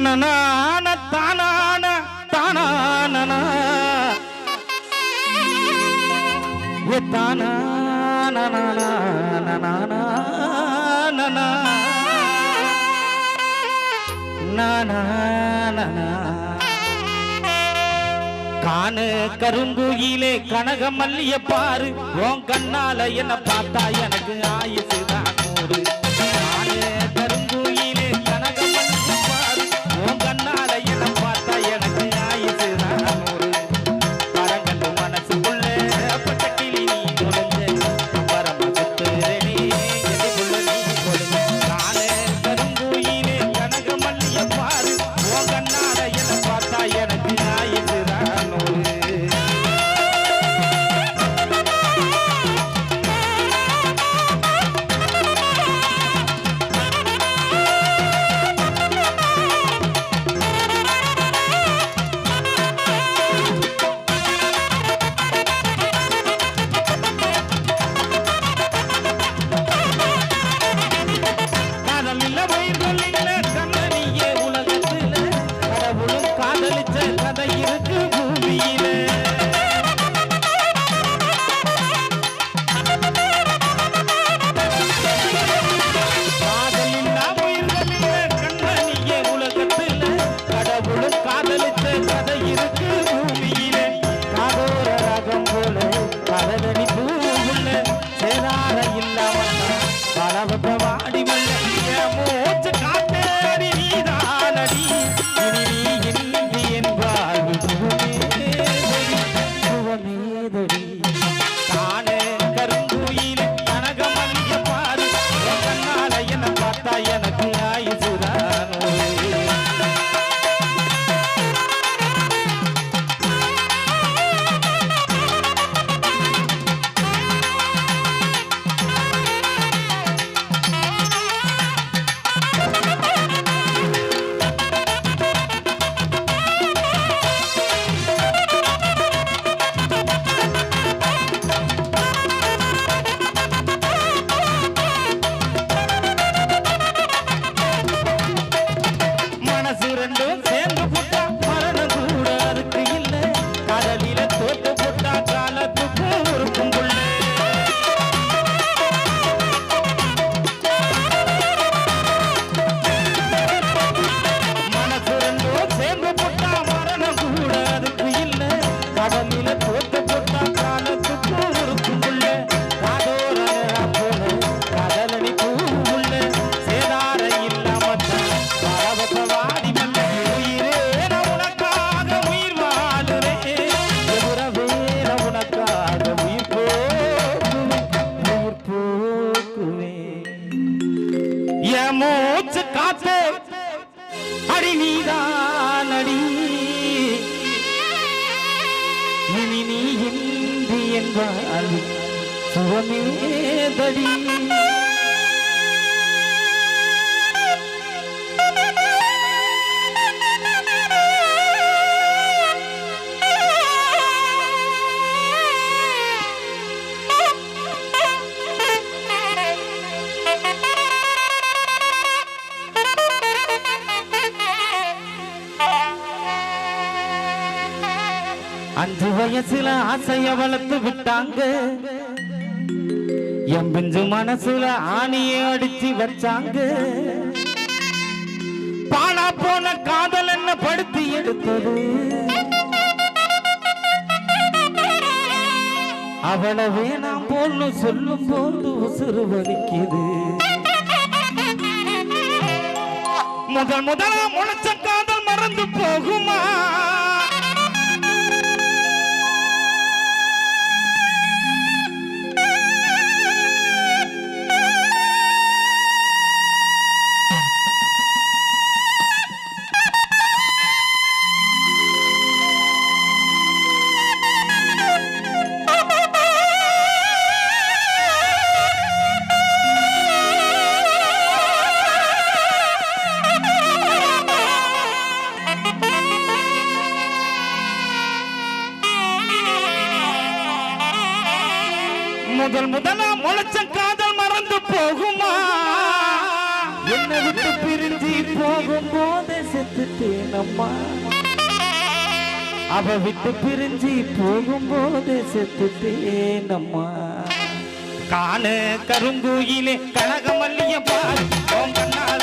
தன்னனான தானான தானான ஏ தானான காணு கருங்குயிலே கனகமல்லிய பாரு உன் கண்ணால என்ன பார்த்தா எனக்கு ஆயுசுதான் நூறு. காணு கருங்குயிலே கனகமல்லிய பாரு உன் கண்ணால என்ன பார்த்தா எனக்கு ஆயுசுதான் நூறு. பரங்கண்டு மனசுக்குள்ள பட்ட கிளி நீ நுழைஞ்ச பரம சுத்துரணி எதுக்குள்ள நீ கொழுங்க. காணு கருங்குயிலே கனகமல்லிய பாரு உன் கண்ணால என்ன பார்த்தா எனக்கு ஆயுசுதான் நூறு. மூச்சு காத்து அடி நீதான் அடி இனி நீ இன்றி என்பால் சுகமேதடி. அஞ்சு வயசுல ஆசைய வளர்த்து விட்டாங்க, என் பிஞ்சு மனசுல ஆணியை அடிச்சு வச்சாங்க. பாழா போன காதல் என்ன படுத்தி எடுத்தது, அவளை வேணாம் போன்னு சொல்லும் போது உசுறு வலிக்குது. முதலா முளைச்ச காதல் மறந்து போகுமா, முதலா முளைச்ச காதல் மறந்து போகுமா, என்னை விட்டு பிரிஞ்சு போகும் போது செத்துட்டேனம்மா அவ விட்டு பிரிஞ்சு போகும்போது செத்துட்டேனம்மா காண கருங்குயிலே கனகமல்லிய பாரு உன் கண்ணால